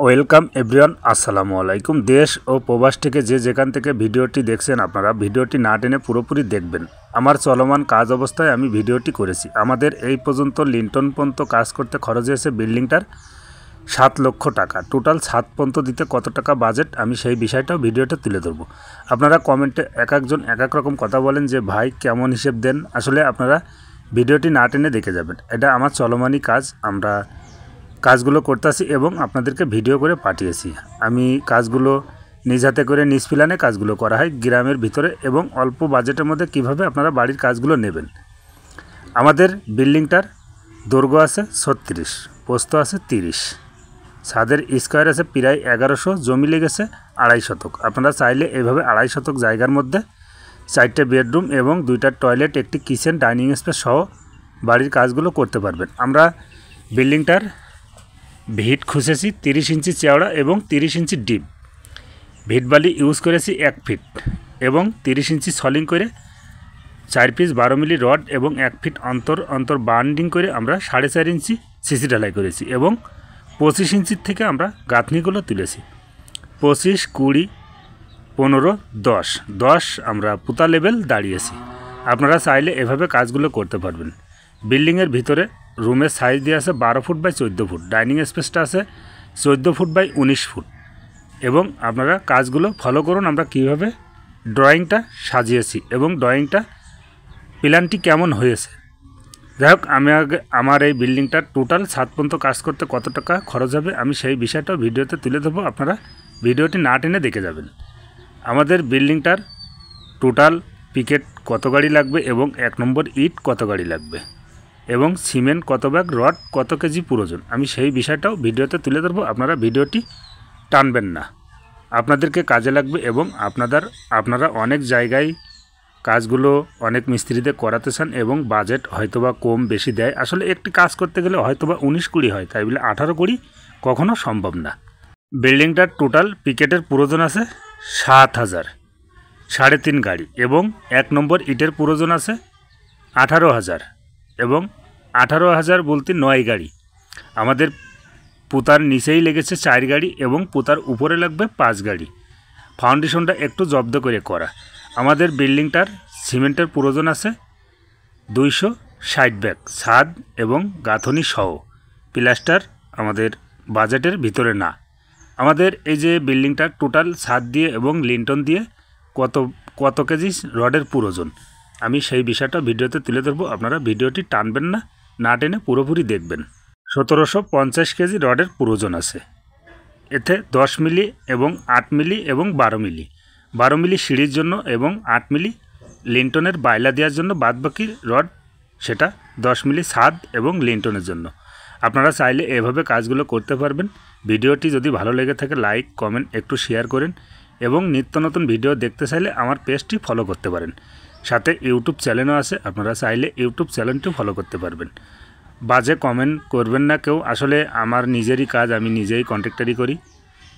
Welcome everyone, আসসালামু আলাইকুম। দেশ ও প্রবাস থেকে যে যেখান থেকে ভিডিওটি দেখছেন আপনারা ভিডিওটি না টেনে পুরোপুরি দেখবেন। আমার চলমান কাজ অবস্থায় আমি ভিডিওটি করেছি। আমাদের এই পর্যন্ত লিন্টন পর্যন্ত কাজ করতে খরচ হয়েছে বিল্ডিংটার 7 লক্ষ টাকা। টোটাল ছাদ পর্যন্ত দিতে কত টাকা বাজেট, আমি সেই বিষয়টাও ভিডিওটা তুলে ধরবো। আপনারা কমেন্টে এক একজন এক এক রকম কথা বলেন যে ভাই কেমন হিসেব দেন। আসলে আপনারা ভিডিওটি না টেনে দেখে যাবেন। এটা আমার চলমানই কাজ, আমরা কাজগুলো করতেছি এবং আপনাদেরকে ভিডিও করে পাঠিয়েছি। আমি কাজগুলো নিজ হাতে করে নিজ প্ল্যানে কাজগুলো করা হয় গ্রামের ভিতরে এবং অল্প বাজেটের মধ্যে কিভাবে আপনারা বাড়ির কাজগুলো নেবেন। আমাদের বিল্ডিংটার দৈর্ঘ্য আছে 36, প্রস্থ আছে 30, ছাদের স্কোয়ার আছে প্রায় 1100, জমি লেগেছে 2.5 শতক। আপনারা চাইলে এইভাবে 2.5 শতক জায়গার মধ্যে 4টে বেডরুম এবং 2টা টয়লেট, একটি কিচেন, ডাইনিং স্পেস সহ বাড়ির কাজগুলো করতে পারবেন। আমরা বিল্ডিংটার ভিট খুঁজেছি 30 ইঞ্চি চওড়া এবং 30 ইঞ্চি ডিপ। ভিট বালি ইউজ করেছি 1 ফিট এবং 30 ইঞ্চি সলিং করে 4 পিস 12 মিলি রড এবং 1 ফিট অন্তর বান্ডিং করে আমরা 4.5 ইঞ্চি সিসি ঢালাই করেছি এবং 25 ইঞ্চির থেকে আমরা গাঁথনিগুলো তুলেছি। 25, 20, 15, 10 আমরা পুতা লেভেল দাঁড়িয়েছি। আপনারা চাইলে এভাবে কাজগুলো করতে পারবেন। বিল্ডিংয়ের ভিতরে রুমের সাইজ দিয়ে আছে 12 ফুট বাই 14 ফুট, ডাইনিং স্পেসটা আছে 14 ফুট বাই 19 ফুট এবং আপনারা কাজগুলো ফলো করুন আমরা কীভাবে ড্রয়িংটা সাজিয়েছি এবং ড্রয়িংটা প্ল্যানটি কেমন হয়েছে। যাই হোক, আমার এই বিল্ডিংটার টোটাল ছাদ পর্যন্ত কাজ করতে কত টাকা খরচ হবে আমি সেই বিষয়টাও ভিডিওতে তুলে দেবো। আপনারা ভিডিওটি না টেনে দেখে যাবেন। আমাদের বিল্ডিংটার টোটাল পিকেট কত গাড়ি লাগবে এবং 1 নম্বর ইট কত গাড়ি লাগবে এবং সিমেন্ট কত ব্যাগ, রড কত কেজি প্রয়োজন, আমি সেই বিষয়টাও ভিডিওতে তুলে ধরবো। আপনারা ভিডিওটি টানবেন না, আপনাদেরকে কাজে লাগবে এবং আপনারা অনেক জায়গায় কাজগুলো অনেক মিস্ত্রিদের করাতে চান এবং বাজেট হয়তোবা কম বেশি দেয়। আসলে একটি কাজ করতে গেলে হয়তোবা 19-20 হয়, তাই বলে 18-20 কখনো সম্ভব না। বিল্ডিংটার টোটাল পিকেটের প্রয়োজন আছে 7,000, 3.5 গাড়ি এবং 1 নম্বর ইটের প্রয়োজন আছে 18,000 এবং 18,000 বলতে 9 গাড়ি। আমাদের পুতার নিচেই লেগেছে 4 গাড়ি এবং পুতার উপরে লাগবে 5 গাড়ি। ফাউন্ডেশনটা একটু জব্দ করে করা। আমাদের বিল্ডিংটার সিমেন্টের প্রয়োজন আছে 260 ব্যাগ, ছাদ এবং গাঁথনি সহ। প্লাস্টার আমাদের বাজেটের ভিতরে না। আমাদের এই যে বিল্ডিংটার টোটাল ছাদ দিয়ে এবং লিন্টন দিয়ে কত কেজি রডের প্রয়োজন আমি সেই বিষয়টা ভিডিওতে তুলে ধরবো। আপনারা ভিডিওটি টানবেন না, না টেনে পুরোপুরি দেখবেন। 1750 কেজি রডের প্রয়োজন আছে। এতে 10 মিলি এবং 8 মিলি এবং 12 মিলি, 12 মিলি সিঁড়ির জন্য এবং 8 মিলি লিন্টনের বাইলা দেওয়ার জন্য, বাদবাকি রড সেটা 10 মিলি ছাদ এবং লিন্টনের জন্য। আপনারা চাইলে এভাবে কাজগুলো করতে পারবেন। ভিডিওটি যদি ভালো লেগে থাকে লাইক, কমেন্ট, একটু শেয়ার করেন এবং নিত্য নতুন ভিডিও দেখতে চাইলে আমার পেজটি ফলো করতে পারেন। সাথে ইউটিউব চ্যানেলও আছে, আপনারা চাইলে ইউটিউব চ্যানেলটিও ফলো করতে পারবেন। বাজে কমেন্ট করবেন না কেউ, আসলে আমার নিজেরই কাজ, আমি নিজেই কন্ট্রাক্টরি করি।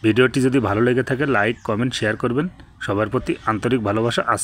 ভিডিওটি যদি ভালো লেগে থাকে লাইক, কমেন্ট, শেয়ার করবেন। সবার প্রতি আন্তরিক ভালোবাসা আছে।